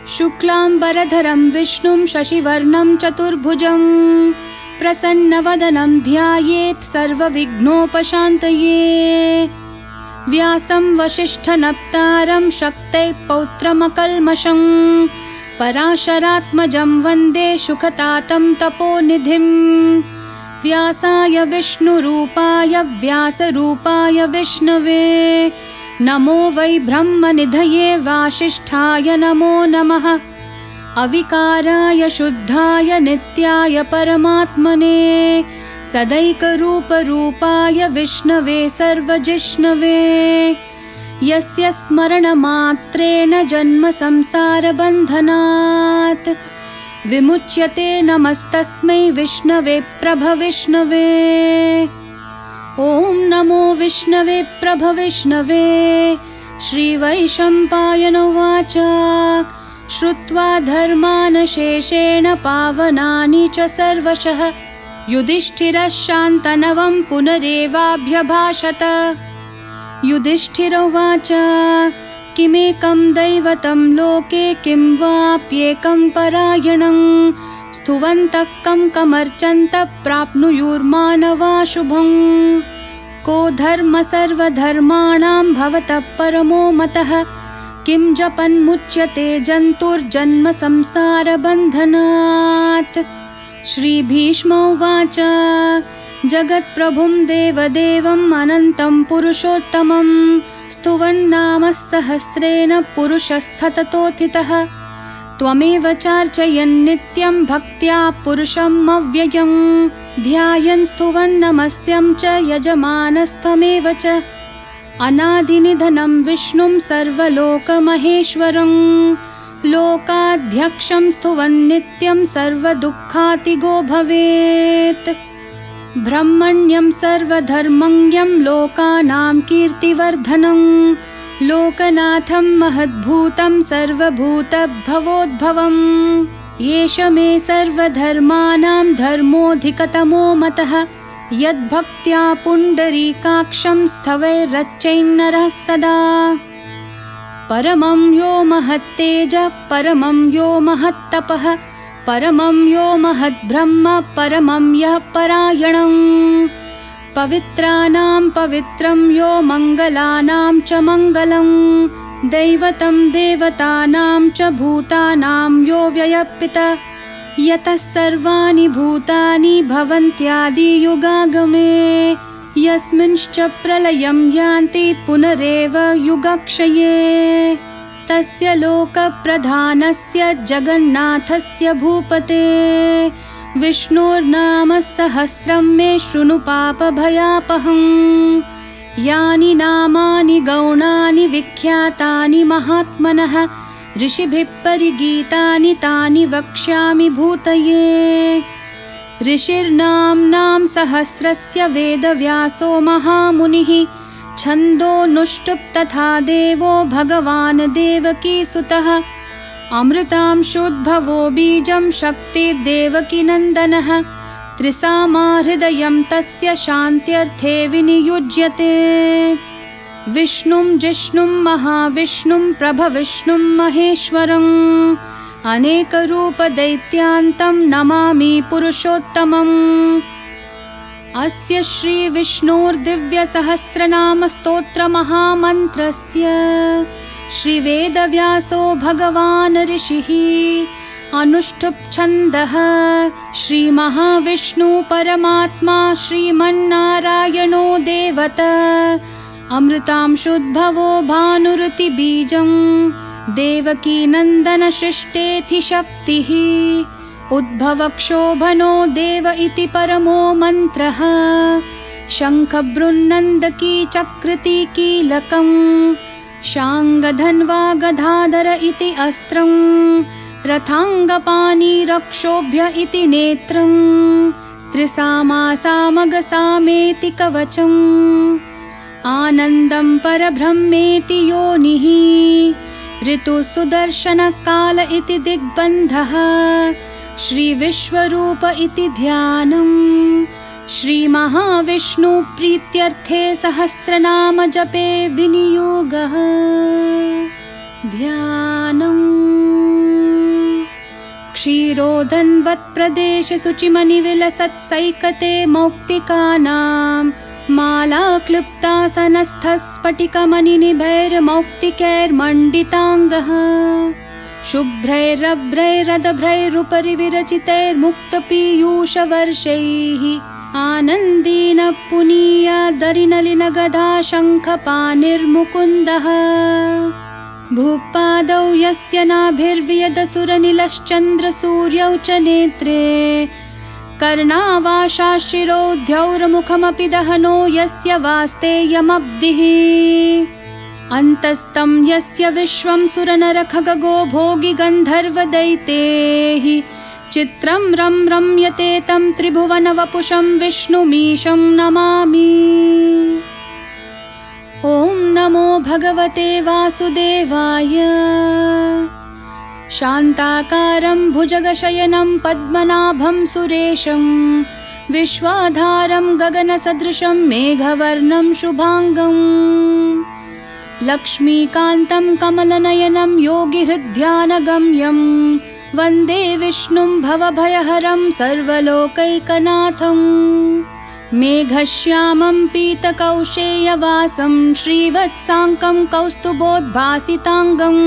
शुक्लांबरधरं विष्णुं शशिवर्णं चतुर्भुजं प्रसन्नवदनं ध्यायेत् सर्वविघ्नोपशान्तये। व्यासं वसिष्ठनप्तारं शक्तैः पौत्रमकल्मषं पराशरात्मजं वन्दे शुकतातं तपोनिधिं। व्यासाय विष्णुरूपाय व्यासरूपाय विष्णवे नमो वै ब्रह्मनिधये वासिष्ठाय नमो नमः। अविकाराय शुद्धाय नित्याय परमात्मने सदैकरूपरूपाय विष्णवे सर्वजिष्णवे। यस्य स्मरणमात्रेण जन्मसंसारबन्धनात् विमुच्यते नमस्तस्मै विष्णवे प्रभविष्णवे। ॐ नमो विष्णवे प्रभविष्णवे। श्रीवैशम्पायन उवाच श्रुत्वा धर्मान् शेषेण पावनानि च सर्वशः युधिष्ठिरः शान्तनवं पुनरेवाभ्यभाषत। युधिष्ठिर उवाच किमेकं दैवतं लोके किं वाप्येकं परायणं स्तुवन्तः कं कमर्चन्तः प्राप्नुयुर्मानवा शुभं। को धर्म सर्वधर्माणां भवतः परमो मतः किं जपन्मुच्यते जन्तुर्जन्म संसारबन्धनात्। श्रीभीष्म उवाच जगत्प्रभुं देवदेवम् अनन्तं पुरुषोत्तमं स्तुवन्नामः सहस्रेण पुरुषस्तततोत्थितः। त्वमेव चार्चयन् नित्यं भक्त्या पुरुषम् अव्ययं ध्यायन् स्तुवन् नमस्यं च यजमानस्तमेव च। अनादिनिधनं विष्णुं सर्वलोकमहेश्वरं लोकाध्यक्षं स्तुवन् नित्यं सर्वदुःखातिगो भवेत्। ब्रह्मण्यं सर्वधर्मज्ञं लोकानां कीर्तिवर्धनं लोकनाथं महद्भूतं सर्वभूतभवोद्भवम्। एष मे सर्वधर्माणां धर्मोऽधिकतमो मतः यद्भक्त्या पुण्डरीकाक्षं स्तवैरर्चयन्नरः सदा। परमं यो महत्तेजः परमं यो महत्तपः परमं यो महद्ब्रह्म परमं यः परायणं। पवित्राणां पवित्रं यो मङ्गलानां च मङ्गलं दैवतं देवतानां च भूतानां यो व्ययपितः यतः सर्वाणि भूतानि भवन्त्यादियुगागमे यस्मिंश्च प्रलयं यान्ति पुनरेव युगक्षये। तस्य लोकप्रधानस्य जगन्नाथस्य भूपते विष्णोर्नाम सहस्रं मे शृणु पापभयापहम्। यानि नामानि गौणानि विख्यातानि महात्मनः ऋषिभिः परिगीतानि तानि वक्ष्यामि भूतये। ऋषिर्नाम्नां सहस्रस्य वेदव्यासो महामुनिः छन्दोनुष्टुप् तथा देवो भगवान् देवकीसुतः। अमृतांशोद्भवो बीजं शक्तिर्देवकीनन्दनः त्रिसामा हृदयं तस्य शान्त्यर्थे विनियुज्यते। विष्णुं जिष्णुं महाविष्णुं प्रभविष्णुं महेश्वरम् अनेकरूपदैत्यान्तं नमामि पुरुषोत्तमम्। अस्य श्रीविष्णोर्दिव्यसहस्रनामस्तोत्रमहामन्त्रस्य श्रीवेदव्यासो भगवान् ऋषिः अनुष्ठुप् छन्दः श्रीमहाविष्णु परमात्मा श्रीमन्नारायणो देवता। अमृतांशोद्भवो भानुरुतिबीजं देवकीनन्दनशिष्टेऽथि शक्तिः। उद्भवक्षोभनो देव इति परमो मन्त्रः शङ्खबृन्नन्दकी चक्रति कीलकं शाङ्गधन्वा गदाधर इति अस्त्रं रथाङ्गपाणि रक्षोभ्य इति नेत्रं त्रिसामा सामगसामेति कवचम् आनन्दं परब्रह्मेति योनिः ऋतुसुदर्शनकाल इति दिग्बन्धः श्रीविश्वरूप इति ध्यानम्। श्रीमहाविष्णु प्रीत्यर्थे सहस्रनाम जपे विनियोगः ध्यानम्। क्षीरोदन्वत्प्रदेशे शुचिमनिविलसत्सैकते मौक्तिकानां मालाक्लृप्तासनस्थस्फटिकमणिनिभैर्मौक्तिकैर्मण्डिताङ्गः शुभ्रैरभ्रैरदभ्रैरुपरि विरचितैर्मुक्तपीयूषवर्षैः आनन्दीन पुनीयादरिनलिनगदा शङ्खपाणिर्मुकुन्दः भूपादौ यस्य नाभिर्वियदसुरनिलश्चन्द्रसूर्यौ च नेत्रे कर्णावाशाशिरोद्यौर्मुखमपि दहनो यस्य वास्तेयमब्धिः अन्तस्तं यस्य विश्वं सुरनरखगो भोगि गन्धर्वदैतेः चित्रं रं रम्यते तं त्रिभुवनवपुषं विष्णुमीशं नमामि। ॐ नमो भगवते वासुदेवाय। शान्ताकारं भुजगशयनं पद्मनाभं सुरेशं विश्वाधारं गगनसदृशं मेघवर्णं शुभांगं लक्ष्मीकान्तं कमलनयनं योगिहृद्ध्यानगम्यं वन्दे विष्णुं भवभयहरं सर्वलोकैकनाथं मेघश्यामं पीतकौशेयवासं श्रीवत्साङ्कं कौस्तुभोद्भासिताङ्गं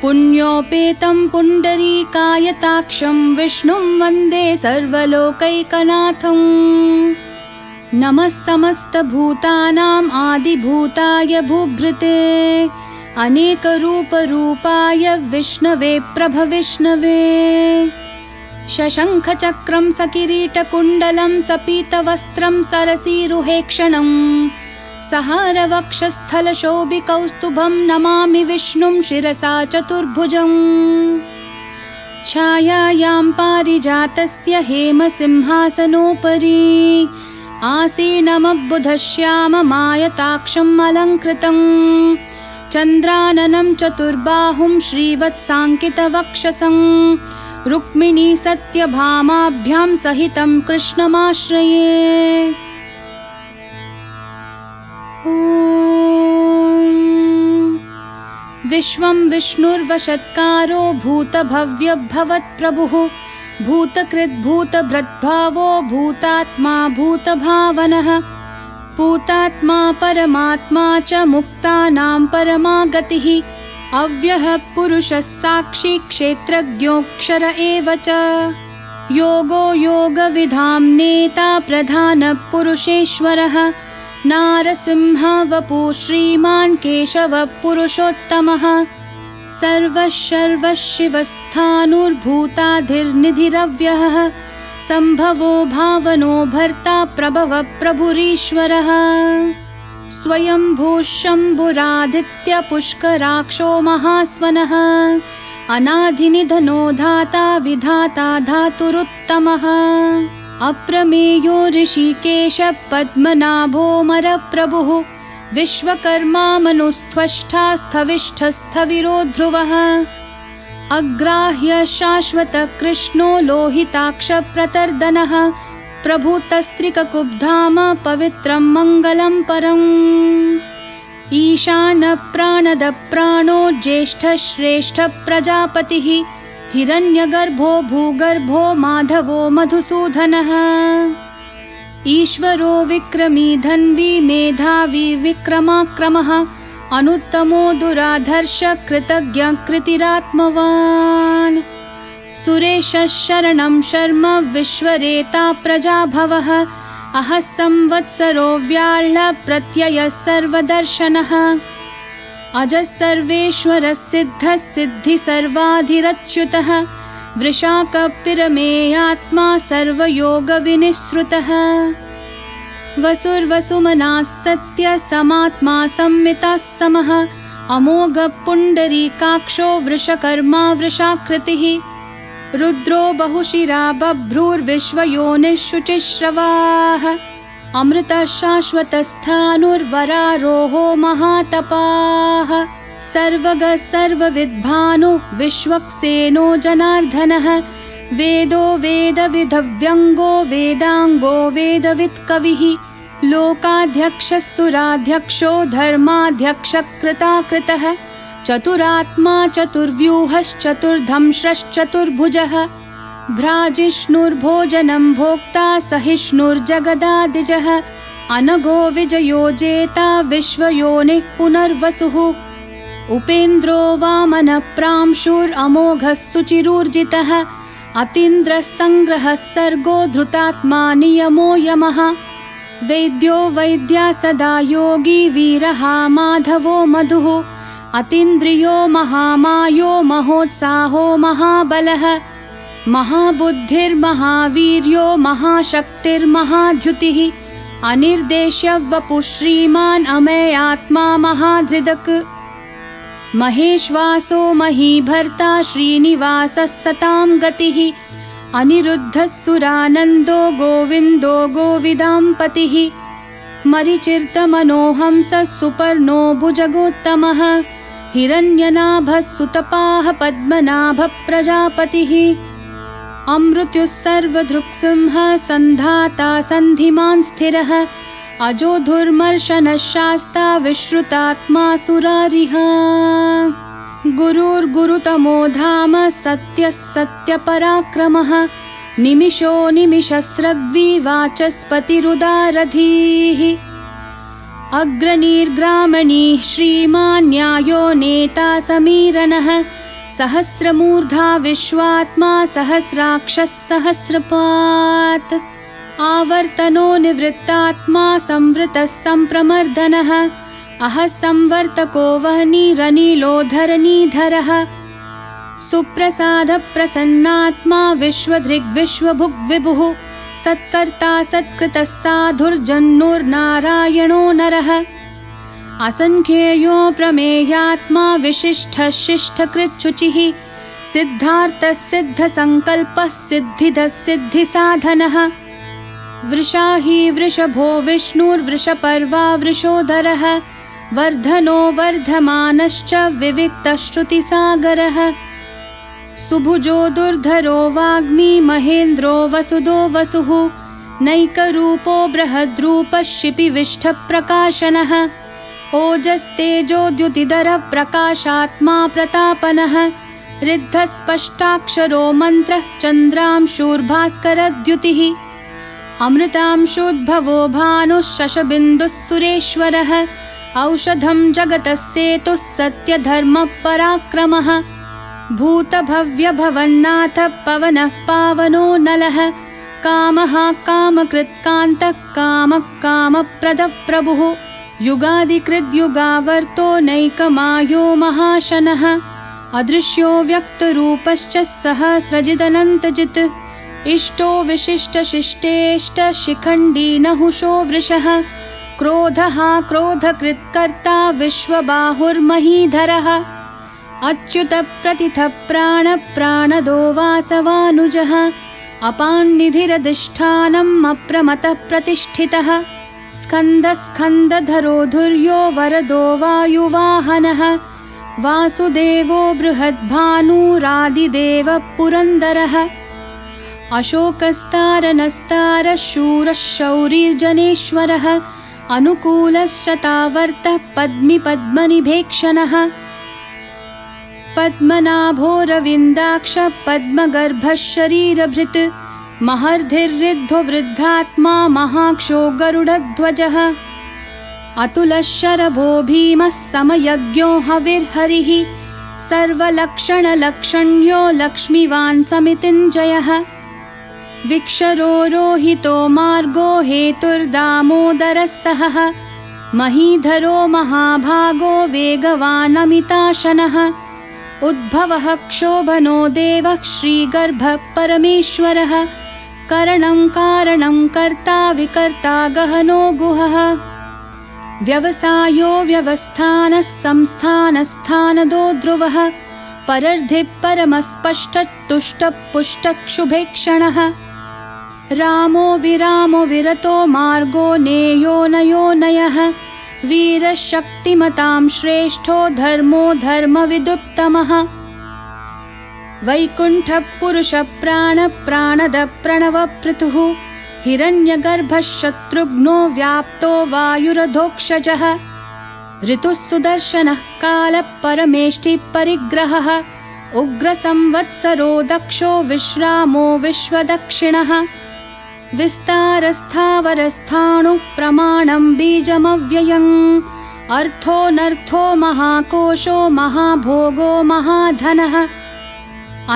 पुण्योपेतं पुण्डरीकायताक्षं विष्णुं वन्दे सर्वलोकैकनाथं नमः समस्तभूतानाम् आदिभूताय भूभृते अनेकरूपरूपाय विष्णवे प्रभविष्णवे शशङ्खचक्रं सकिरीटकुण्डलं सपीतवस्त्रं सरसीरुहेक्षणं सहारवक्षस्थलशोभिकौस्तुभं नमामि विष्णुं शिरसा चतुर्भुजम् छायायां पारिजातस्य हेमसिंहासनोपरि आसीनमब्बुधश्याममायताक्षम् अलङ्कृतं चन्द्राननं चतुर्बाहुं श्रीवत्साङ्कितवक्षसं रुक्मिणी सत्यभामाभ्यां सहितं कृष्णमाश्रये। विश्वं विष्णुर्वशत्कारो भूतभव्यभवत्प्रभुः भूतकृद्भूतभृद्भावो भूतात्मा भूतभावनः पूतात्मा परमात्मा च मुक्तानां परमागतिः अव्ययः पुरुषः साक्षी क्षेत्रज्ञोऽक्षर एव च योगो योगविधां नेता प्रधानपुरुषेश्वरः नारसिंह वपुः श्रीमान् केशवः पुरुषोत्तमः सर्वः सर्वः शिवस्थाणुर्भूताधिर्निधिरव्ययः सम्भवो भावनो भर्ता प्रभवः प्रभुरीश्वरः स्वयंभूः शम्भुरादित्य पुष्कराक्षो महास्वनः अनादिनिधनो धाता विधाता धातुरुत्तमः अप्रमेयो ऋषिकेश पद्मनाभोऽमरप्रभुः विश्वकर्मा मनुस्त्वष्टा स्थविष्ठस्थविरो ध्रुवः अग्राह्य शाश्वत कृष्णो लोहिताक्ष प्रतर्दनः प्रभूतस्त्रिककुब्धाम पवित्रं मङ्गलं परम् ईशान प्राणद प्राणो ज्येष्ठ श्रेष्ठ प्रजापतिः हिरण्यगर्भो भूगर्भो माधवो मधुसूदनः ईश्वरो विक्रमी धन्वी मेधावी विक्रमाक्रमः अनुत्तमो दुराधर्ष कृतज्ञ कृतिरात्मवान् सुरेशः शरणं शर्म विश्वरेता प्रजाभवः अहः संवत्सरो व्याळ्ह प्रत्ययः सर्वदर्शनः अजः सर्वेश्वरः सिद्धः सिद्धि सर्वाधिरच्युतः वृषाकपिरमेयात्मा सर्वयोगविनिःसृतः वसुर्वसुमनाः सत्य समात्मा संमिताः समः अमोघः पुण्डरीकाक्षो वृषकर्मा वृषाकृतिः रुद्रो बहुशिरा बभ्रूर्विश्वयोनिः शुचिश्रवाः अमृतः शाश्वतस्थाणुर्वरारोहो महातपाः सर्वगः सर्वविद्भानु विश्वक्सेनो जनार्दनः वेदो वेदविधव्यङ्गो वेदाङ्गो वेदवित्कविः लोकाध्यक्षः सुराध्यक्षो धर्माध्यक्षः कृताकृतः चतुरात्मा चतुर्व्यूहश्चतुर्धंश्रश्चतुर्भुजः भ्राजिष्णुर्भोजनं भोक्ता सहिष्णुर्जगदादिजः अनघो विजयो जेता विश्वयोनिः पुनर्वसुः उपेन्द्रो वामनः प्रांशुरमोघः सुचिरूर्जितः अतीन्द्रः संग्रहः सर्गो धृतात्मा नियमो यमः वैद्यो वैद्या सदा योगी वीरः माधवो मधुः अतीन्द्रियो महामायो महोत्साहो महाबलः महाबुद्धिर्महावीर्यो महाशक्तिर्महाद्युतिः अनिर्देश्य वपुः श्रीमान् अमेयात्मा महाधृदक् महेश्वासो महीभर्ता श्रीनिवासः सतां गतिः अनिरुद्धः सुरानन्दो गोविन्दो गोविदाम्पतिः मरिचिर्तमनोहंसः सुपर्णो भुजगोत्तमः हिरण्यनाभः सुतपाः पद्मनाभः प्रजापतिः अमृत्युः सर्वदृक्सिंहः सन्धाता सन्धिमान् स्थिरः अजोधुर्मर्शनः शास्ता विश्रुतात्मा सुरारिः गुरुर्गुरुतमो धाम सत्यः सत्यपराक्रमः निमिषो निमिषस्रग्वी वाचस्पतिरुदारधीः अग्रणीर्ग्रामणीः श्रीमान् न्यायो नेता समीरणः सहस्रमूर्धा विश्वात्मा सहस्राक्षः सहस्रपात् आवर्तनो निवृत्तात्मा संवृतः सम्प्रमर्दनः अहः संवर्तको वह्निरनिलोधरणीधरः सुप्रसादः प्रसन्नात्मा विश्वधृग्विश्वभुग्विभुः सत्कर्ता सत्कृतः साधुर्जन्नुर्नारायणो नरः असंख्येयो प्रमेयात्मा विशिष्टः शिष्टकृच्छुचिः सिद्धार्थः सिद्धसङ्कल्पः सिद्धिदः सिद्धिसाधनः वृषाही वृषभो विष्णुर्वृषपर्वा वृषोदरः वर्धनो वर्धमानश्च विविक्तः श्रुतिसागरः सुभुजो दुर्धरो वाग्मी महेन्द्रो वसुदो वसुः नैकरूपो बृहद्रूपः शिपिविष्ठप्रकाशनः ओजस्तेजोद्युतिधरः प्रकाशात्मा प्रतापनः रिद्धस्पष्टाक्षरो मन्त्रः चन्द्रांशूर्भास्करद्युतिः अमृतांशोद्भवो भानुः शशबिन्दुः सुरेश्वरः औषधं जगतः सेतुः सत्यधर्मपराक्रमः भूतभव्यभवन्नाथः पवनः पावनो नलः कामः कामकृत्कान्तः कामः कामप्रदः प्रभुः युगादिकृद्युगावर्तो नैकमायो महाशनः अदृश्यो व्यक्तरूपश्च सहस्रजिदनन्तजित् इष्टो विशिष्टशिष्टेष्ट शिखण्डी नहुषो वृषः क्रोधः क्रोधकृत्कर्ता विश्वबाहुर्महीधरः अच्युतप्रतिथः प्राणदो वासवानुजः अपान्निधिरधिष्ठानम् अप्रमतः प्रतिष्ठितः स्कन्दस्कन्दधरो धुर्यो वरदो वायुवाहनः वासुदेवो बृहद्भानुरादिदेवः पुरन्दरः अशोकस्तारनस्तारः शूरः शौरिर्जनेश्वरः अनुकूलश्शतावर्तः पद्मिपद्मनिभेक्षणः पद्मनाभोरविन्दाक्षः पद्मगर्भः शरीरभृत् महर्धिर्ऋद्धो वृद्धात्मा महाक्षो गरुडध्वजः अतुलः शरभो भीमः समयज्ञो हविर्हरिः सर्वलक्षणलक्षण्यो लक्ष्मीवान् समितिञ्जयः विक्षरो रोहितो मार्गो हेतुर्दामोदरः सहः महीधरो महाभागो वेगवानमिताशनः उद्भवः क्षोभनो देवः श्रीगर्भः परमेश्वरः करणं कारणं कर्ता विकर्ता गहनो गुहः व्यवसायो व्यवस्थानः संस्थानस्थानदो ध्रुवः परर्धिः परमस्पष्टतुष्टपुष्टक्षुभेक्षणः रामो विरामो विरतो मार्गो नेयो नयो नयः वीरशक्तिमतां श्रेष्ठो धर्मो धर्मविदुत्तमः वैकुण्ठः पुरुषः प्राणदः प्रणवपृथुः हिरण्यगर्भः शत्रुघ्नो व्याप्तो वायुरधोक्षजः ऋतुः सुदर्शनः कालः परमेष्ठिः परिग्रहः उग्रसंवत्सरो दक्षो विश्रामो विश्वदक्षिणः विस्तारस्थावरस्थाणुः प्रमाणं बीजमव्ययम् अर्थोऽनर्थो महाकोशो महाभोगो महाधनः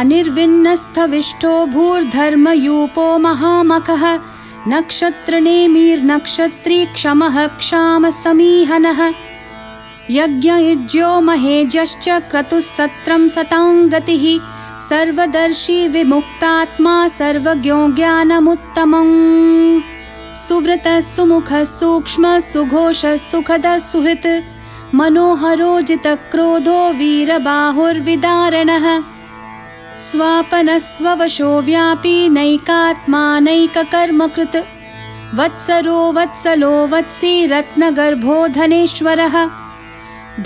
अनिर्विन्नस्थविष्टो भूर्धर्मयूपो महामखः नक्षत्रनेमिर्नक्षत्री क्षमः क्षामसमीहनः यज्ञयुज्यो महेज्यश्च क्रतुः सत्रं सताङ्गतिः सर्वदर्शी विमुक्तात्मा सर्वज्ञो ज्ञानमुत्तमम् सुव्रतः सुमुखः सूक्ष्मः सुघोषः सुखदः सुहृत् मनोहरो जितक्रोधो वीरबाहुर्विदारणः स्वापनः स्ववशो व्यापी नैकात्मा नैककर्मकृत् वत्सरो वत्सलो वत्सी रत्नगर्भो धनेश्वरः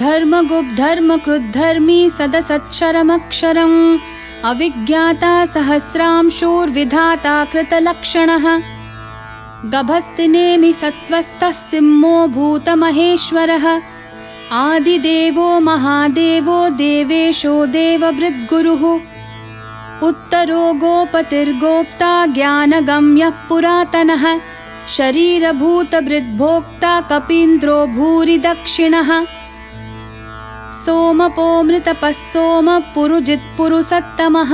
धर्मगुप्धर्मकृद्धर्मी सदसत्क्षरमक्षरम् अविज्ञाता सहस्रांशोर्विधाता कृतलक्षणः गभस्तिनेमि सत्त्वस्थः सिंहो भूतमहेश्वरः आदिदेवो महादेवो देवेशो देवभृद्गुरुः उत्तरो गोपतिर्गोप्ता ज्ञानगम्यः पुरातनः शरीरभूतभृद्भोक्ता कपीन्द्रो भूरि दक्षिणः सोमपोमृतपः सोमः पुरुजित्पुरुसत्तमः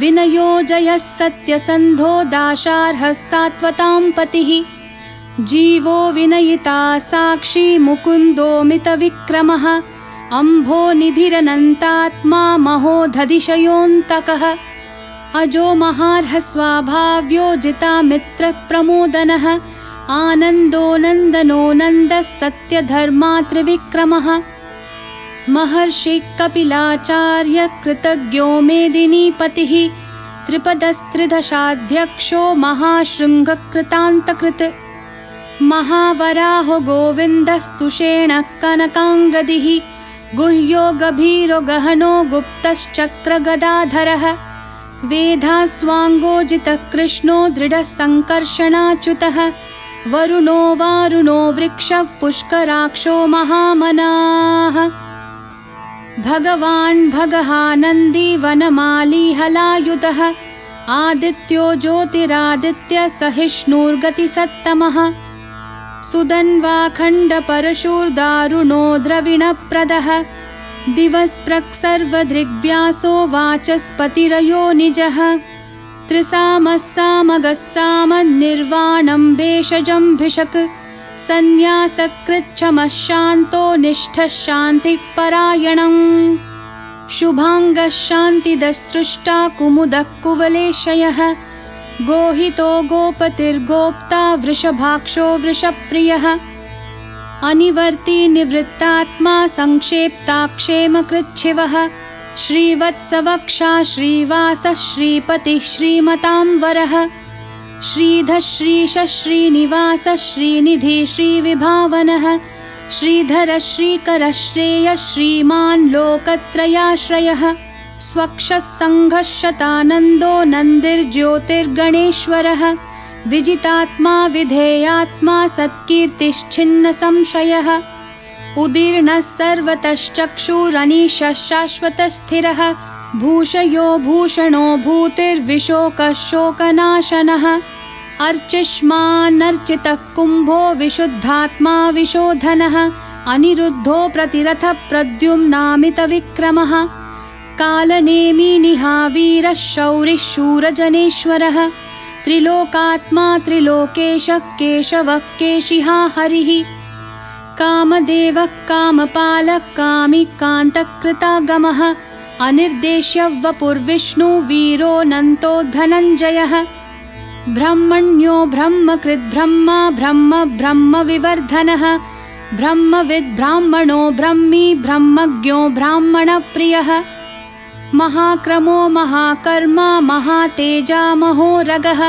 विनयोजयः सत्यसन्धो दाशार्हः सात्वतां पतिः जीवो विनयिता साक्षी मुकुन्दोमितविक्रमः अम्भोनिधिरनन्तात्मा महोदधिशयोऽन्तकः अजो महार्हस्वाभाव्यो जितामित्रप्रमोदनः आनन्दो नन्दनो नन्दः सत्यधर्मात्रिविक्रमः महर्षि कपिलाचार्य कृतज्ञो मेदिनीपतिः त्रिपदस्त्रिदशाध्यक्षो महाशृङ्गकृतान्तकृत् महावराहो गोविन्दः सुषेणः कनकाङ्गदिः गुह्यो गभीरो गहनो गुप्तश्चक्रगदाधरः वेधास्वाङ्गोजितः कृष्णो दृढः सङ्कर्षणाच्युतः वरुणो वारुणो वृक्षः पुष्कराक्षो महामनाः भगवान् भगहानन्दी वनमाली हलायुधः आदित्यो ज्योतिरादित्य सहिष्णुर्गतिसत्तमः सुदन्वाखण्डपरशुर्दारुणो द्रविणप्रदः दिवस्प्रक्सर्वदृग्व्यासो वाचस्पतिरयो निजः त्रिसामः सामगः सामन्निर्वाणं भेषजं भिषक् सन्न्यासकृच्छमः शान्तो निष्ठः शान्तिपरायणम् शुभाङ्गः शान्तिदस्सृष्टा कुमुदः कुवलेशयः गोहितो गोपतिर्गोप्ता वृषभाक्षो वृषप्रियः अनिवर्ती निवृत्तात्मा संक्षेप्ताक्षेमकृच्छिवः श्रीवत्सवक्षा श्रीवासः श्रीपतिः श्रीमतांवरः श्रीधः श्रीशः श्रीनिवासः श्रीनिधिः श्रीविभावनः श्रीधरः श्रीकरः श्रेयः श्रीमान् लोकत्रयाश्रयः स्वक्षः सङ्घः शतानन्दो नन्दिर्ज्योतिर्गणेश्वरः विजितात्मा विधेयात्मा सत्कीर्तिश्छिन्नसंशयः उदीर्णः सर्वतश्चक्षुरनीशः शाश्वतस्थिरः भूषयो भूषणो भूतिर्विशोकः शोकनाशनः अर्चिष्मान्नर्चितः कुम्भो विशुद्धात्मा विशोधनः अनिरुद्धो प्रतिरथः प्रद्युम्नामितविक्रमः कालनेमी निहावीरः शौरिः शूरजनेश्वरः त्रिलोकात्मा त्रिलोकेशः केशवः केशिहा हरिः कामदेवः कामपालः कामी कान्तकृतागमः अनिर्देश्य वपुर्विष्णु वीरोऽनन्तो धनञ्जयः ब्रह्मण्यो ब्रह्मकृद्ब्रह्मा ब्रह्म ब्रह्मविवर्धनः ब्रह्मविद् ब्राह्मणो ब्रह्मी ब्रह्मज्ञो ब्राह्मणप्रियः महाक्रमो महाकर्मा महातेजा महोरगः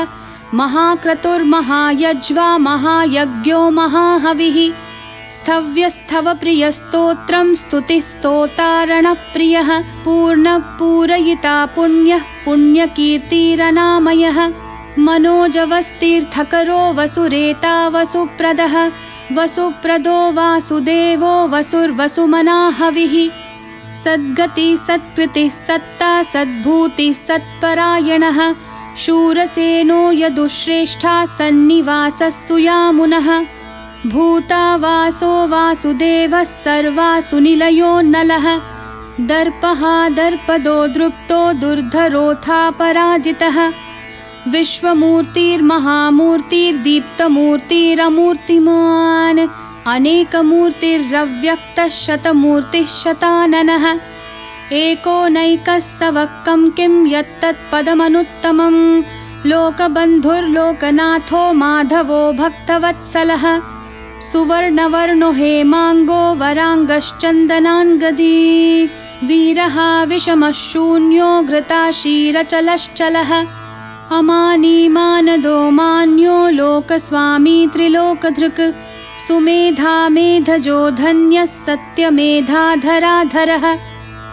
महाक्रतुर्महायज्वा महायज्ञो महाहविः स्थव्यस्थवप्रियस्तोत्रं स्तुतिस्तोतारणप्रियः पूर्णपूरयिता पुण्यः पुण्यकीर्तिरनामयः मनोजवस्तीर्थकरो वसुरेता वसुप्रदः वसुप्रदो वासुदेवो वसुर्वसुमना हविः सद्गति सत्कृतिः सत्ता सद्भूतिः सत्परायणः शूरसेनो यदुश्रेष्ठा सन्निवासः सुयामुनः भूता वासो वासुदेवः सर्वासु निलयो नलः दर्पः दर्पदो दृप्तो दुर्धरोऽथा पराजितः विश्वमूर्तिर्महामूर्तिर्दीप्तमूर्तिरमूर्तिमान् अनेकमूर्तिरव्यक्तः शतमूर्तिः शताननः एकोनैकः सवक्कं किं यत्तत्पदमनुत्तमं लोकबन्धुर्लोकनाथो माधवो भक्तवत्सलः सुवर्णवर्णो हेमाङ्गो वराङ्गश्चन्दनाङ्गदी वीरः विषमः शून्यो घृताशीरचलश्चलः अमानीमानदो मान्यो लोकस्वामी त्रिलोकधृक् सुमेधा मेधजो धन्यः सत्यमेधाधराधरः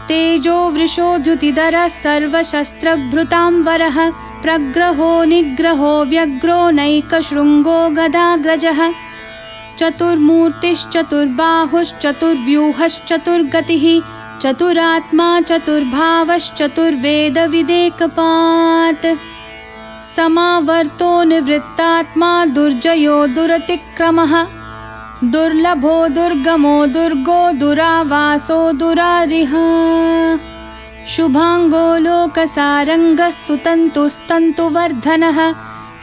तेजो वृषोद्युतिधरः सर्वशस्त्रभृतांवरः प्रग्रहो निग्रहो व्यग्रो नैकशृङ्गो गदाग्रजः चतुर्मूर्तिश्चतुर्बाहुश्चतुर्व्यूहश्चतुर्गतिः चतुरात्मा चतुर्भावश्चतुर्वेदविदेकपात् समावर्तो निवृत्तात्मा दुर्जयो दुरतिक्रमः दुर्लभो दुर्गमो दुर्गो दुरावासो दुरारिः शुभाङ्गो लोकसारङ्गः सुतन्तुस्तन्तुवर्धनः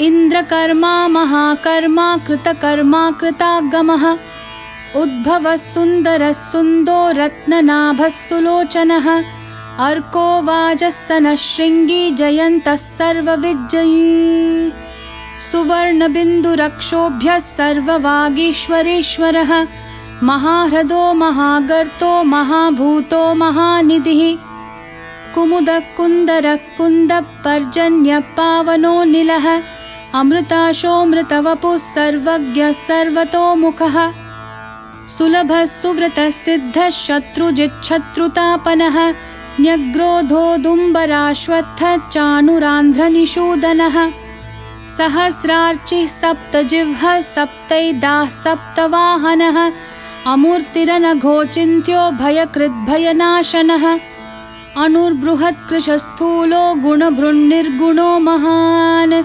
इन्द्रकर्मा महाकर्मा कृतकर्मा कृतागमः उद्भवः सुन्दरः सुन्दो रत्ननाभः सुलोचनः अर्को वाजः सनः शृङ्गी जयन्तः सर्वविजयी सुवर्णबिन्दुरक्षोभ्यः सर्ववागीश्वरेश्वरः महाह्रदो महागर्तो महाभूतो महानिधिः कुमुदः कुन्दरः कुन्दः पर्जन्यः पावनो निलः अमृताशोऽमृतवपुः सर्वज्ञः सर्वतोमुखः सुलभः सुव्रतः सिद्धः शत्रुजिच्छत्रुतापनः न्यग्रोधोदुम्बराश्वत्थः चाणुरान्ध्रनिषूदनः सहस्रार्चिः सप्तजिह्वः सप्तैदाः सप्तवाहनः अमूर्तिरनघोचिन्त्यो भयकृद्भयनाशनः अनुर्बृहत्कृशस्थूलो गुणभृन्निर्गुणो महान्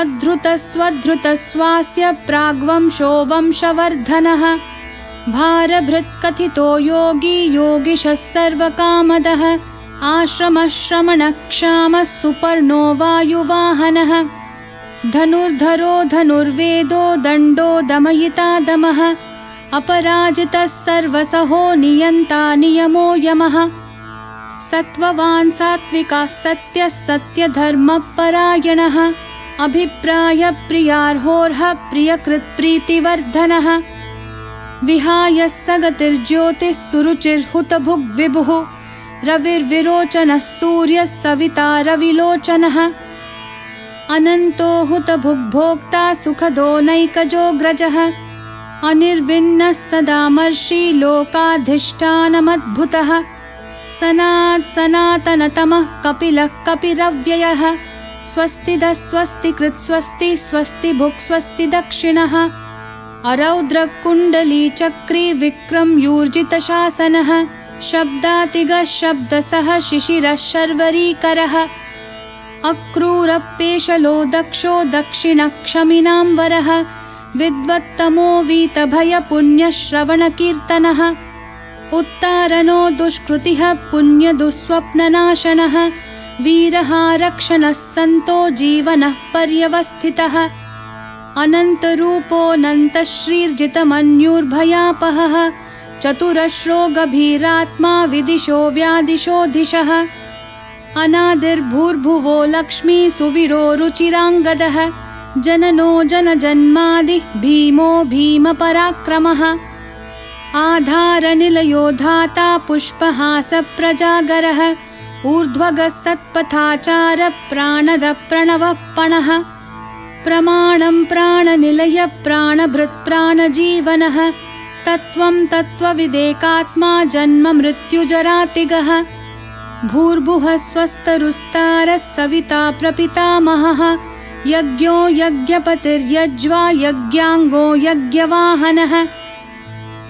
अधृतस्वधृतस्वास्य प्राग्वंशो वंशवर्धनः भारभृत्कथितो योगी योगिशः सर्वकामदः आश्रमः श्रमणः क्षामः सुपर्णो वायुवाहनः धनुर्धरो धनुर्वेदो दण्डो दमयिता दमः अपराजितः सर्वसहो नियन्ता नियमो यमः सत्त्ववान् सात्विकः सत्यः सत्यधर्मपरायणः अभिप्रायप्रियार्होर्हः प्रियकृत्प्रीतिवर्धनः विहाय सगतिर्ज्योतिः सुरुचिर्हुतभुग्विभुः रविर्विरोचनः सूर्यः सविता रविलोचनः अनन्तो हुतभुग्भोक्ता सुखदो नैकजोऽग्रजः अनिर्विण्णः सदामर्षि लोकाधिष्ठानमद्भुतः सनातनतमः कपिलः कपिरव्ययः स्वस्तिदः स्वस्तिकृत् स्वस्ति स्वस्ति भुक् स्वस्ति दक्षिणः अरौद्रकुण्डलीचक्री विक्रमयूर्जितशासनः शब्दातिगः शब्दसः शिशिरः शर्वरीकरः अक्रूरपेशलो दक्षो दक्षिणक्षमिनां वरः विद्वत्तमो वीतभयपुण्यश्रवणकीर्तनः उत्तारणो दुष्कृतिः पुण्यदुःस्वप्ननाशनः वीरः रक्षणः सन्तो जीवनः पर्यवस्थितः अनन्तरूपोऽनन्तश्रीर्जितमन्युर्भयापहः चतुरश्रो गभीरात्मा विदिशो व्यादिशोऽधिशः अनादिर्भूर्भुवो लक्ष्मी सुवीरो रुचिराङ्गदः जननो जनजन्मादिः भीमो भीमपराक्रमः आधारनिलयो धाता पुष्पहासप्रजागरः ऊर्ध्वगः सत्पथाचारः प्राणदः प्रणवः पणः प्रमाणं प्राणनिलय प्राणभृत् प्राणजीवनः तत्त्वं तत्त्वविदेकात्मा जन्म मृत्युजरातिगः भूर्भुवः स्वस्तरुस्तारः सविता प्रपितामहः यज्ञो यज्ञपतिर्यज्वा यज्ञांगो यज्ञवाहनः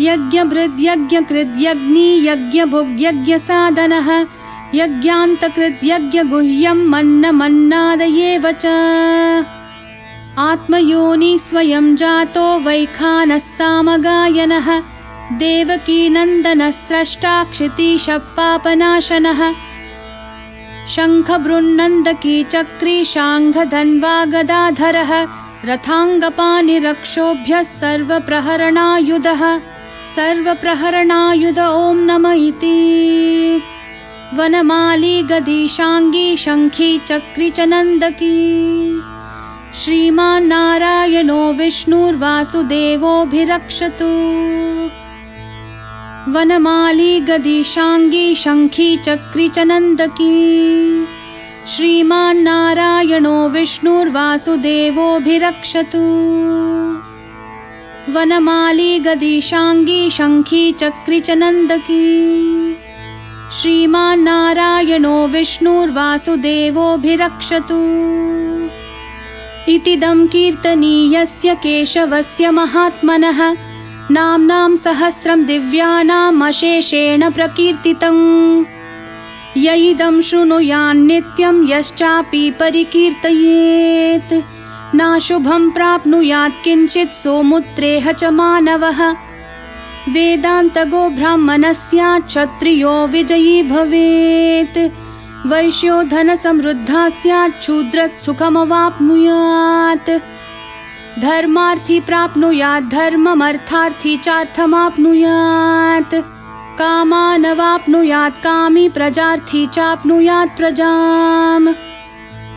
यज्ञभृद्यज्ञकृद्यग्नि यज्ञभुग्यज्ञसाधनः यज्ञान्तकृद्यज्ञगुह्यं मन्नमन्नादयेव च आत्मयोनि स्वयं जातो वैखानः सामगायनः देवकीनन्दनः स्रष्टा क्षितीशः पापनाशनः शङ्खबृन्नन्दकी चक्री शाङ्खधन्वा गदाधरः रथाङ्गपाणिरक्षोभ्यः सर्वप्रहरणायुधः सर्वप्रहरणायुध ॐ नमः इति वनमाली गदीशाङ्गी शङ्खी चक्री च नन्दकी श्रीमान् नारायणो विष्णुर्वासुदेवोऽभिरक्षतु वनमाली गदीशाङ्गी शङ्खी चक्री च नन्दकी श्रीमान् नारायणो विष्णुर्वासुदेवोऽभिरक्षतु वनमाली गदीशाङ्गी शङ्खी चक्री च नन्दकी श्रीमान् नारायणो विष्णुर्वासुदेवोऽभिरक्षतु इतिदं कीर्तनीयस्य केशवस्य महात्मनः नाम्नां सहस्रं दिव्यानाम् अशेषेण प्रकीर्तितम् य इदं शृणुयान्नित्यं यश्चापि परिकीर्तयेत् नाशुभं प्राप्नुयात् किञ्चित् सोमुत्रेह च मानवः वेदान्तगो ब्राह्मणः स्यात् क्षत्रियो विजयी भवेत् वैश्यो धनसमृद्धः स्यात् शूद्रः सुखमवाप्नुयात् धर्मार्थी प्राप्नुयात् धर्ममर्थार्थी चार्थमाप्नुयात् कामानवाप्नुयात् कामी प्रजार्थी चाप्नुयात् प्रजाम्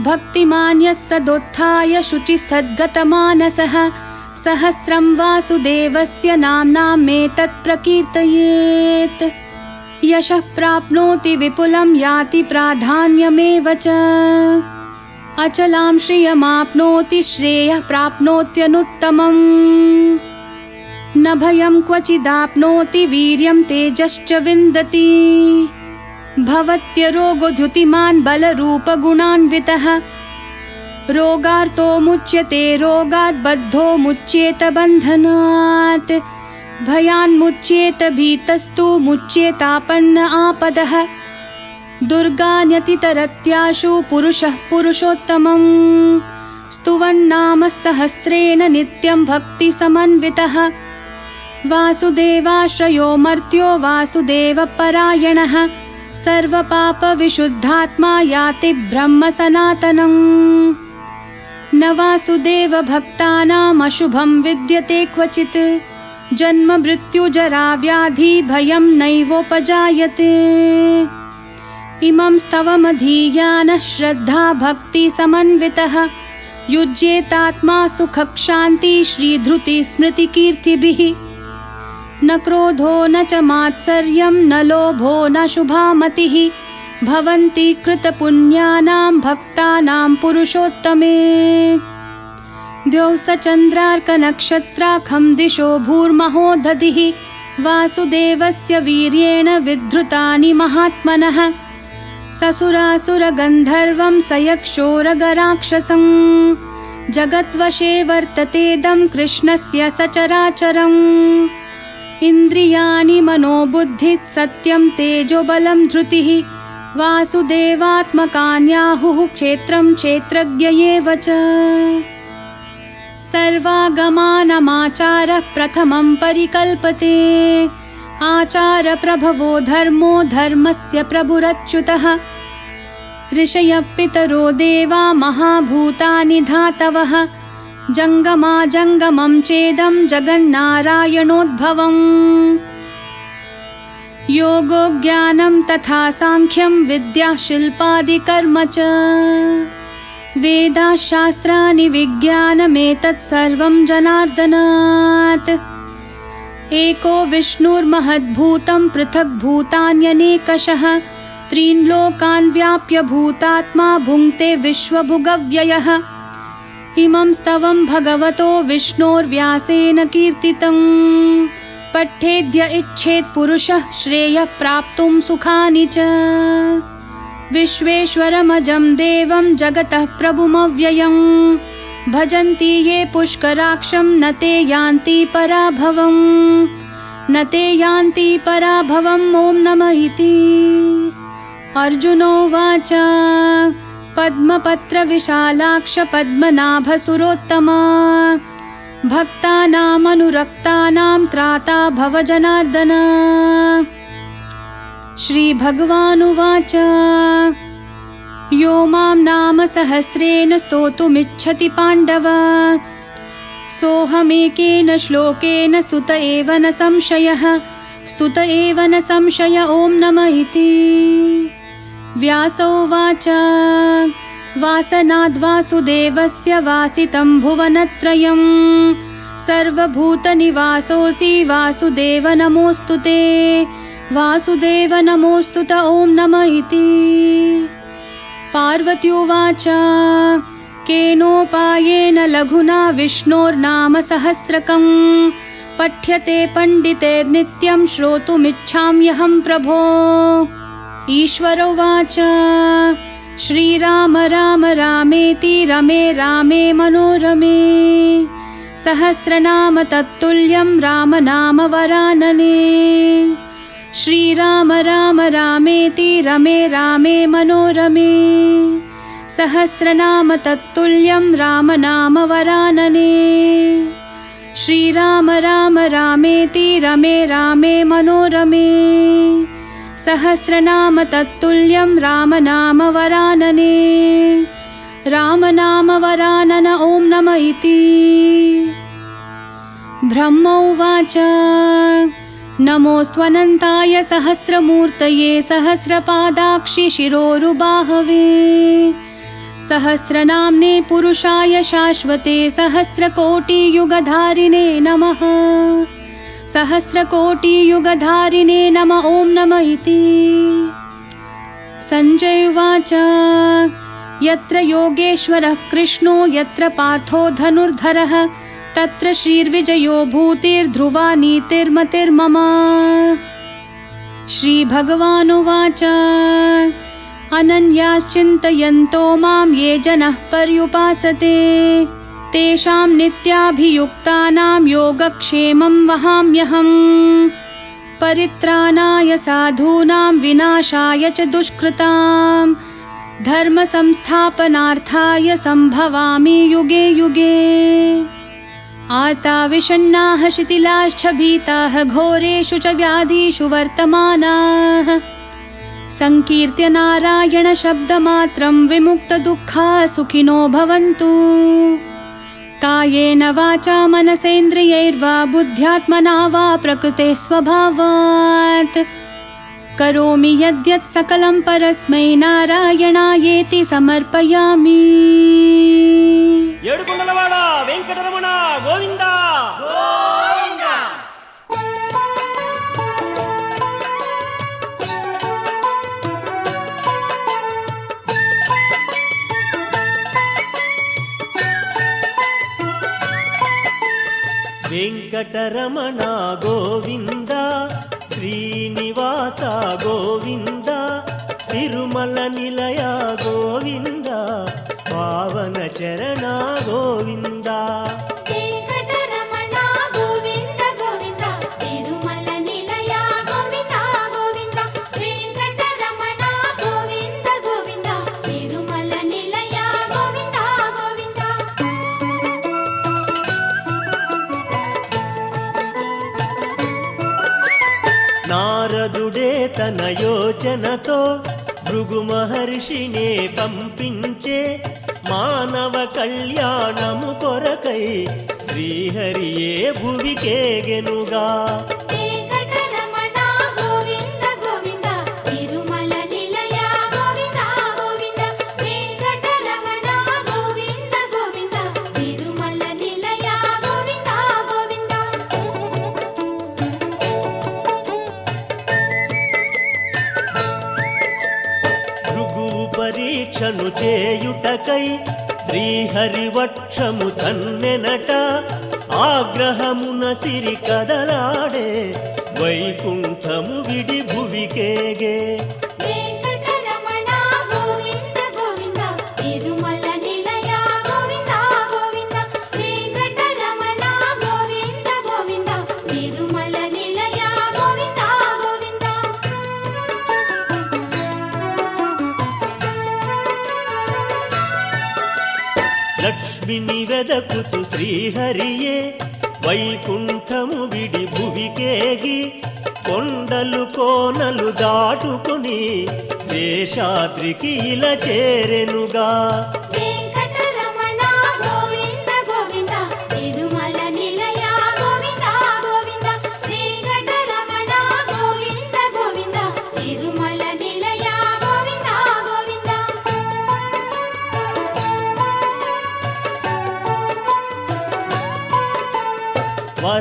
भक्तिमान् यः सदोत्थाय शुचिस्तद्गतमानसः सहस्रं वासुदेवस्य नाम्नामेतत् प्रकीर्तयेत् यशः प्राप्नोति विपुलं याति प्राधान्यमेव च अचलां श्रियमाप्नोति श्रेयः प्राप्नोत्यनुत्तमम् न भयं क्वचिदाप्नोति वीर्यं तेजश्च विन्दति भवत्यरोगोऽद्युतिमान् बलरूपगुणान्वितः रोगार्तो मुच्यते रोगात् बद्धो मुच्येत बन्धनात् भयान्मुच्येत भीतस्तु मुच्येतापन्न आपदः दुर्गान्यतितरत्याशु पुरुषः पुरुषोत्तमम् स्तुवन्नाम सहस्रेण नित्यं भक्तिसमन्वितः वासुदेवाश्रयो मर्त्यो वासुदेवपरायणः सर्वपापविशुद्धात्मा याति ब्रह्म सनातनम् न वासुदेवभक्तानाम् अशुभं विद्यते क्वचित् जन्म मृत्युजरा व्याधि भयं नैवोपजायते इमं स्तवमधीयानः श्रद्धा भक्तिसमन्वितः युज्येतात्मा सुखक्षान्ति श्रीधृति स्मृतिकीर्तिभिः न क्रोधो न च मात्सर्यं न लोभो न शुभामतिः भवन्ति कृतपुण्यानां भक्तानां पुरुषोत्तमे द्यौसचन्द्रार्कनक्षत्राखं दिशो भूर्महोदधिः वासुदेवस्य वीर्येण विधृतानि महात्मनः ससुरासुरगन्धर्वं सयक्षोरगराक्षसं जगद्वशे वर्ततेदं कृष्णस्य सचराचरम् इन्द्रियाणि मनोबुद्धिः सत्यं तेजोबलं धृतिः वासुदेवात्मकान्याहुः क्षेत्रं क्षेत्रज्ञ एव च सर्वागमानमाचारः प्रथमं परिकल्पते आचारप्रभवो धर्मो धर्मस्य प्रभुरच्युतः ऋषयः पितरो देवा महाभूतानि धातवः जङ्गमाजङ्गमं चेदं जगन्नारायणोद्भवम् योगो ज्ञानं तथा साङ्ख्यं विद्या शिल्पादिकर्म च वेदाशास्त्राणि विज्ञानमेतत् सर्वं जनार्दनात् एको विष्णुर्महद्भूतं पृथक् भूतान्यनेकशः त्रीन् लोकान् व्याप्य भूतात्मा भुङ्क्ते विश्वभुगव्ययः इमं स्तवं भगवतो विष्णोर्व्यासेन कीर्तितं पठेद्य इच्छेत् पुरुषः श्रेयः प्राप्तुं सुखानि च विश्वेश्वरमजं देवं जगतः प्रभुमव्ययं भजन्ति ये पुष्कराक्षं न ते यान्ति पराभवं न ते यान्ति पराभवम् ॐ नमः इति। अर्जुनोवाच पद्मपत्रविशालाक्ष पद्मनाभसुरोत्तमा भक्तानामनुरक्तानां त्राता भव जनार्दन। श्रीभगवानुवाच यो मां नाम सहस्रेण स्तोतुमिच्छति पाण्डव सोऽहमेकेन श्लोकेन स्तुत एव न संशयः स्तुत एव न संशय ॐ नमः इति। व्यासोवाच वासनाद्वासुदेवस्य वासितं भुवनत्रयं सर्वभूतनिवासोऽसि वासुदेव नमोऽस्तु ते वासुदेव नमोऽस्तु ते ॐ नमः इति। पार्वत्युवाच केनोपायेन लघुना विष्णोर्नाम सहस्रकं पठ्यते पण्डितैर्नित्यं श्रोतुमिच्छाम्यहं प्रभो। ईश्वरोवाच श्रीराम राम रामेति रमे रामे मनोरमे सहस्रनाम तत्तुल्यं राम नाम वरानने। श्रीराम राम रामेति रमे रामे मनोरमे सहस्रनाम तत्तुल्यं राम नाम वरानने। श्रीराम राम रामेति रमे रामे मनोरमे सहस्रनाम तत्तुल्यं राम नाम वरानने। राम नाम वरानन ॐ नमः इति। ब्रह्मोवाच नमोऽस्त्वनन्ताय सहस्रमूर्तये सहस्रपादाक्षि शिरोरुबाहवे सहस्रनाम्ने पुरुषाय शाश्वते सहस्रकोटियुगधारिणे नमः सहस्रकोटियुगधारिणे नमः ॐ नमः इति। सञ्जय उवाच यत्र योगेश्वरः कृष्णो यत्र पार्थो धनुर्धरः तत्र श्रीर्विजयो भूतिर्ध्रुवा नीतिर्मतिर्मम। श्रीभगवानुवाच अनन्याश्चिन्तयन्तो मां ये जनः पर्युपासते तेषां नित्याभियुक्तानां योगक्षेमं वहाम्यहम्। परित्राणाय साधूनां विनाशाय च दुष्कृतां धर्मसंस्थापनार्थाय सम्भवामि युगे युगे। आर्ता विषण्णाः शिथिलाश्च भीताः घोरेषु च व्याधिषु वर्तमानाः संकीर्त्य नारायण शब्दमात्रं विमुक्तदुःखाः सुखिनो भवन्तु। कायेन वाचा मनसेन्द्रियैर्वा बुद्ध्यात्मना वा प्रकृते स्वभावात् करोमि यद्यत् सकलं परस्मै नारायणायेति समर्पयामि। ఏడుకొండలవాడ వెంకటరమణ గోవింద గోవింద। వెంకటరమణ గోవింద శ్రీనివాస గోవింద తిరుమల నిలయ గోవింద పావన చరణ గోవింద। వెంకటరమణ గోవింద గోవింద తిరుమల నిలయ గోవింద గోవింద। వెంకటరమణ గోవింద గోవింద తిరుమల నిలయ గోవింద గోవింద। నారదుడే తన యోచనతో భృగు మహర్షినే పంపించే మానవ కళ్యాణము కొరకై శ్రీహరియే భువికేగెనుగా। వెంకటరమణ గోవింద గోవింద తిరుమల నిలయ గోవింద గోవింద। వెంకటరమణ గోవింద గోవింద తిరుమల నిలయ గోవింద గోవింద। భృగువు పరీక్షను చేయుటకై శ్రీహరివక్షము తన్నెనట ఆగ్రహమున సిరి కదలాడే వైకుంఠము విడి భువికేగే। వెంకటరమణ తిరుమల నిలయ గోవింద గోవింద వెంకటరమణ గోవింద గోవింద తిరుమల నిలయ గోవింద గోవింద లక్ష్మిని వెదకుచు శ్రీహరియే వైకుంఠము విడి భువికేగి కొండలు కోనలు దాటుకుని శేషాద్రికి ఇలా చేరెనుగా. వెంకటరమణ గోవింద గోవింద తిరుమల నిలయ గోవింద గోవింద వెంకటరమణ గోవింద గోవింద తిరుమల నిలయ గోవింద గోవింద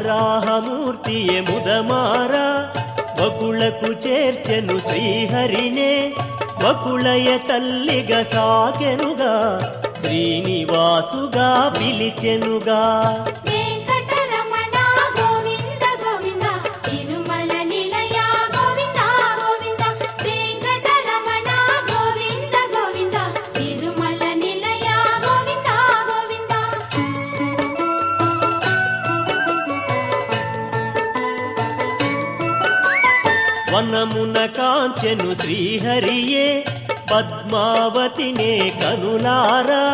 వరాహమూర్తియే ముదమారా వకుళకు చేర్చెను శ్రీహరినే వకుళయ తల్లిగా సాకెనుగా శ్రీనివాసుగా పిలిచెనుగా. వెంకటరమణ గోవింద గోవింద తిరుమల నిలయ గోవింద గోవింద వెంకటరమణ గోవింద గోవింద తిరుమల నిలయ గోవింద గోవింద వనమున కాంచెను శ్రీహరియే పద్మావతినే కనులారా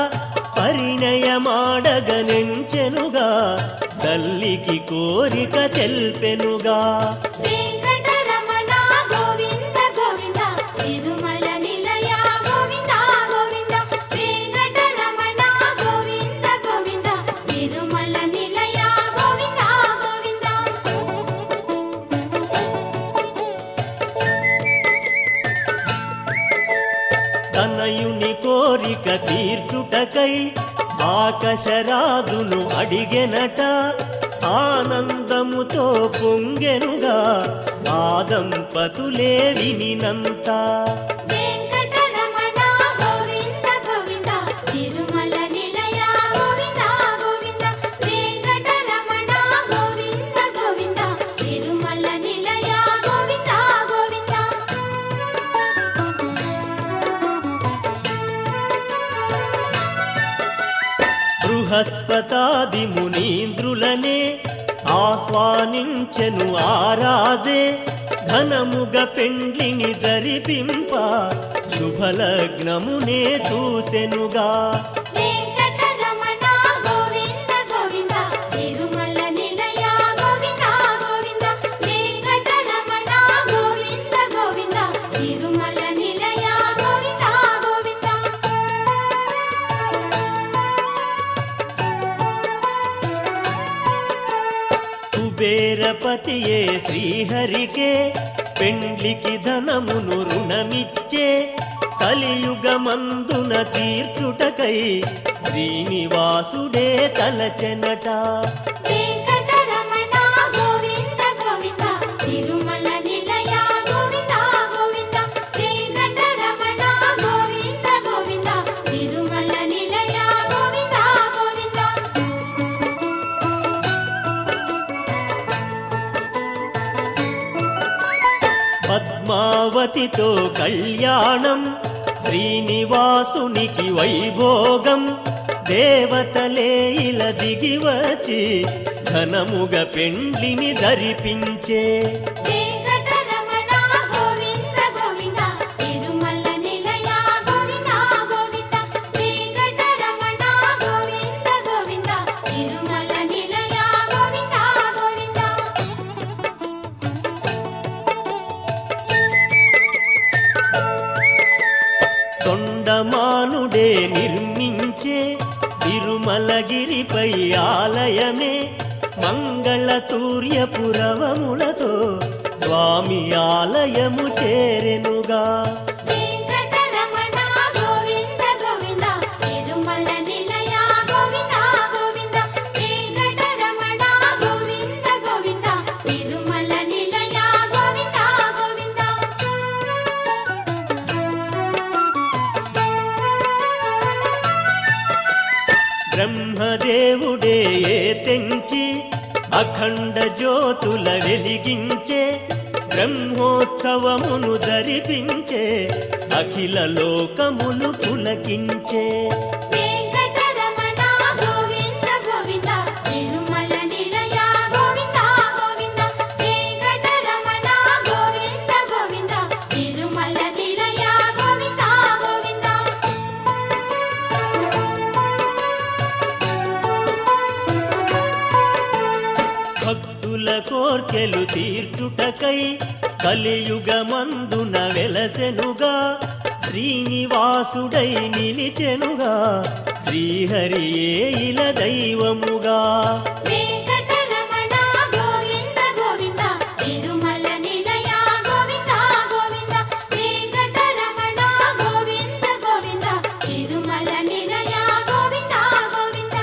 పరిణయమాడగనెంచెనుగా తల్లికి కోరిక తెల్పెనుగా. వెంకటరమణ గోవింద గోవింద తిరుమల నిలయ గోవింద గోవింద వెంకటరమణ గోవింద గోవింద తిరుమల నిలయ గోవింద గోవింద తనయుని కోరిక తీర్చుటకై ఆకాశరాజును అడిగెనట ఆనందముతో పొంగెనుగా ఆ దంపతులే వినినంత. వెంకటరమణ గోవింద గోవింద తిరుమల నిలయ గోవింద గోవింద వెంకటరమణ గోవింద గోవింద తిరుమల నిలయ గోవింద గోవింద బృహస్పతాది మునీంద్రులనే ఆహ్వానించెను ఆరాజే ఘనముగ పెండ్లిని జరిపింప శుభలగ్నమునే చూసెనుగా. వెంకటరమణ గోవింద గోవింద తిరుమల నిలయ గోవింద గోవింద వెంకటరమణ గోవింద గోవింద తిరుమల నిలయ గోవింద గోవింద కుబేరపతియే శ్రీహరికే పెండ్లికి ధనమును రుణమిచ్చే కలియుగమందున తీర్చుటకై శ్రీనివాసుడే తలచెనట. వెంకటరమణ గోవింద గోవింద తిరుమల నిలయ గోవింద గోవింద వెంకటరమణ గోవింద గోవింద తిరుమల నిలయ గోవింద గోవింద పద్మావతితో కళ్యాణం శ్రీనివాసునికి వైభోగం దేవతలే ఇలా దిగివచ్చి ఘనముగ పెండ్లిని ధరిపించే. వెంకటరమణ గోవింద గోవింద తిరుమల నిలయ గోవింద గోవింద వెంకటరమణ గోవింద గోవింద తిరుమల నిలయ గోవింద గోవింద తొండమానుడే నిర్మించే తిరుమలగిరిపై ఆలయమే మంగళతూర్యపురవములతో స్వామి ఆలయము చేరెనుగా. వెంకటరమణ గోవింద గోవింద తిరుమల నిలయ గోవింద గోవింద వెంకటరమణ గోవింద గోవింద తిరుమల నిలయ గోవింద గోవింద బ్రహ్మదేవుడే తెంచి అఖండ జ్యోతుల వెలిగించే బ్రహ్మోత్సవమును ధరిపించే అఖిల లోకములు పులకించే వెంకటరమణ గోవింద గోవింద తిరుమల నిలయ గోవింద గోవింద వెంకటరమణ గోవింద గోవింద తిరుమల నిలయ గోవింద గోవింద భక్తుల కోర్కెలు తీర్చుటకై కలియుగమందున వెలసెనుగా శ్రీనివాసుడై నిలిచెనుగా శ్రీహరి ఏల దైవముగా వెంకటరమణ గోవింద గోవింద తిరుమల నిలయ గోవింద గోవింద వెంకటరమణ గోవింద గోవింద తిరుమల నిలయ గోవింద గోవింద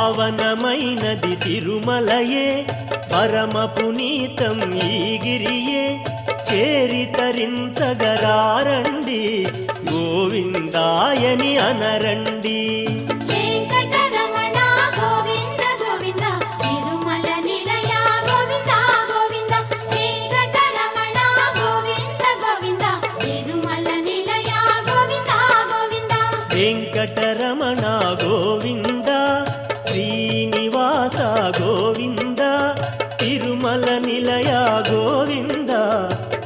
పావనమైనది తిరుమలయే పరమ పునీతం ఈ గిరియే చేరి తరించగరారండి గోవిందాయని అనరండి వెంకటరమణ గోవింద గోవింద తిరుమల నిలయ గోవింద గోవింద వెంకటరమణ గోవింద గోవింద తిరుమల నిలయ గోవింద గోవింద వెంకటరమణ గోవింద శ్రీనివాస గోవింద తిరుమల నిలయ గోవింద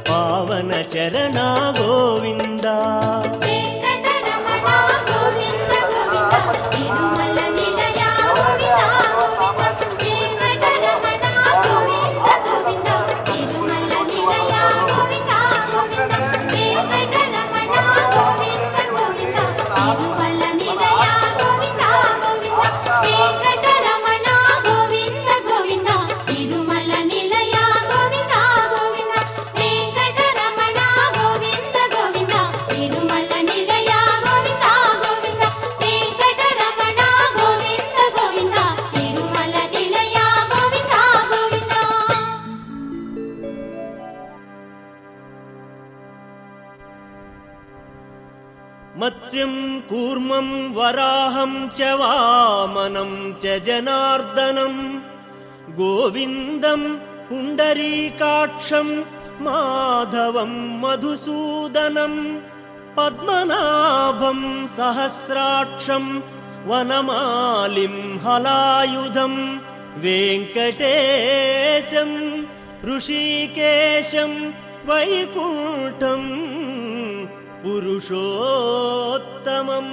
పావన చరణ గోవింద వెంకటరమణ గోవింద గోవింద తిరుమల నిలయ గోవింద గోవింద వెంకటరమణ గోవింద గోవింద తిరుమల నిలయ గోవింద గోవింద వెంకటరమణ గోవింద గోవింద తిరుమల నిలయ గోవింద గోవింద వెంకటరమణ గోవింద గోవింద తిరుమల నిలయ గోవింద గోవింద వెంకటరమణ గోవింద గోవింద తిరుమల నిలయ గోవింద గోవింద వెంకటరమణ గోవింద గోవింద తిరుమల నిలయ గోవింద గోవింద మత్స్యం కూర్మం వరాహం చ వామనం చ జనార్దనం గోవిందం పుండరీకాక్షం మాధవం మధుసూదనం పద్మనాభం సహస్రాక్షం వనమాలిం హలాయుధం వెంకటేశం ఋషికేశం వైకుంఠం పురుషోత్తమం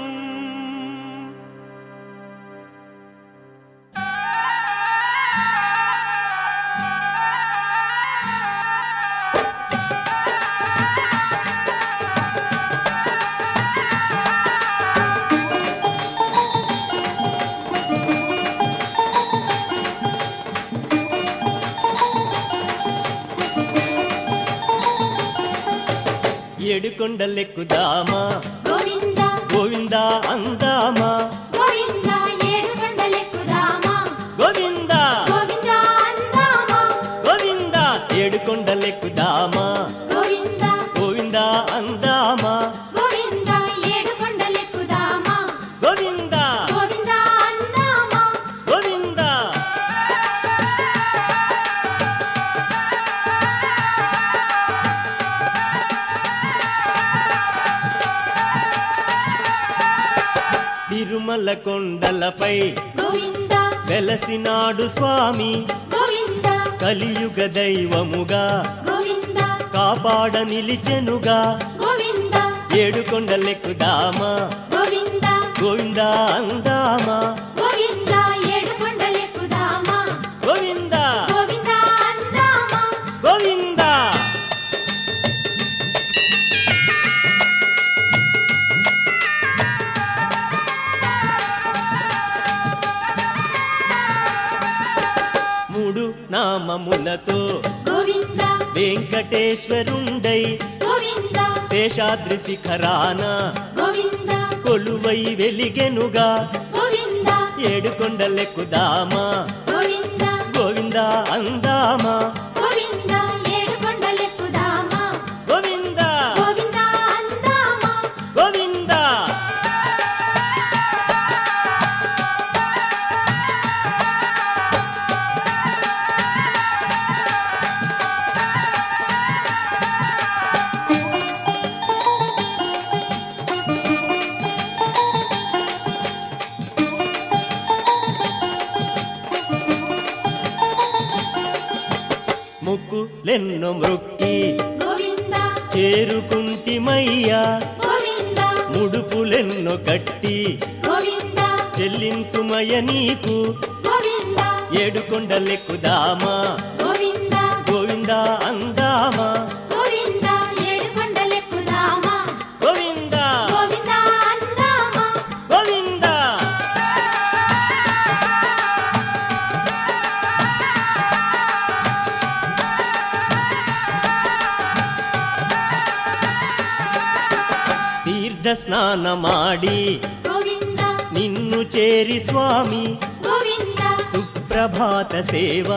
ఏడుకొండలెక్కుదామా గోవింద గోవింద అందామా గోవింద ఏడుకొండలెక్కుదామా గోవింద గోవింద అందామా గోవింద ఏడుకొండలెక్కుదామా గోవింద గోవింద అందామా గోవింద ఏడుకొండలెక్కుదామా గోవింద గోవింద అందామా గోవింద తిరుమల కొండలపై గోవింద వెలసినాడు స్వామి గోవింద కలియుగ దైవముగా గోవింద కాపాడ నిలిచెనుగా గోవింద ఏడుకొండలెక్కుదామా గోవింద గోవింద అందామా గోవింద ఏడుకొండలెక్కుదామా గోవింద గోవింద అందామా గోవింద మూడు నామములతో గోవింద వెంకటేశ్వరుండై గోవింద శేషాద్రి శిఖరాన గోవింద కొలువై వెలిగెనుగా గోవింద ఏడుకొండలెక్కుదామా గోవింద గోవింద అందామా గోవింద ఏడుకొండలెక్కుదామా గోవింద గోవింద అందామా గోవింద మొక్కులెన్నో మ్రొక్కి గోవింద చేరుకుంటిమయ్యా గోవింద ముడుపులెన్నో కట్టి గోవింద చెల్లింతుమయ నీకు గోవింద ఏడుకొండలెక్కుదామా గోవింద గోవిందా అందామా గోవింద ఏడుకొండలెక్కుదామా గోవిందా గోవింద అందామా గోవిందా తీర్థ స్నానమాడి గోవింద నిన్ను చేరి స్వామి గోవింద సుప్రభాత సేవ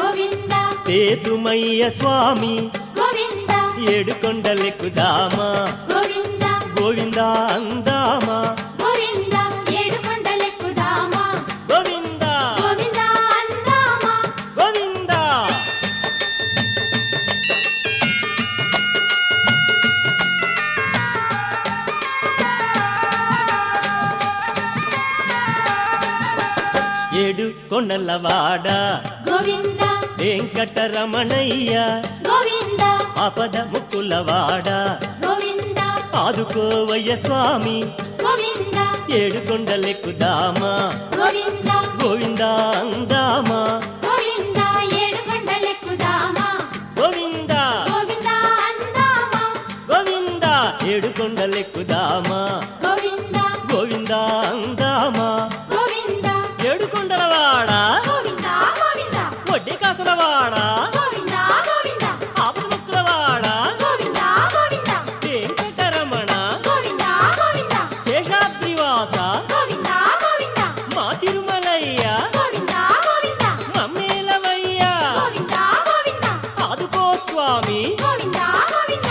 గోవింద సేతుమయ్య స్వామి గోవింద ఏడుకొండలెక్కుదామా గోవింద గోవిందా అందామా గోవింద ఏడుకొండలెక్కుదామా గోవిందా గోవింద అందామా గోవిందా ఏడు కొండలవాడ గోవింద వెంకటరమణయ్య గోవింద ఆపద ముక్కులవాడ గోవింద ఆదుకోవయ్య స్వామి గోవింద ఏడుకొండలెక్కుదామా గోవింద గోవిందా అందామా గోవింద ఏడుకొండలెక్కుదామా గోవిందా గోవింద అందామా గోవిందా ఏడుకొండలెక్కుదామా గోవింద గోవిందా అందామా గోవింద ఏడుకొండలవాడ గోవింద గోవింద వడ్డీ కాసులవాడ గోవింద గోవింద ఆపద ముక్కులవాడ గోవింద గోవింద వెంకటరమణ గోవింద గోవింద శేషాద్రివాస గోవింద గోవింద మా తిరుమలయ్య గోవింద గోవింద మమ్మేలవయ్య గోవింద గోవింద ఆదుకో స్వామి గోవింద గోవింద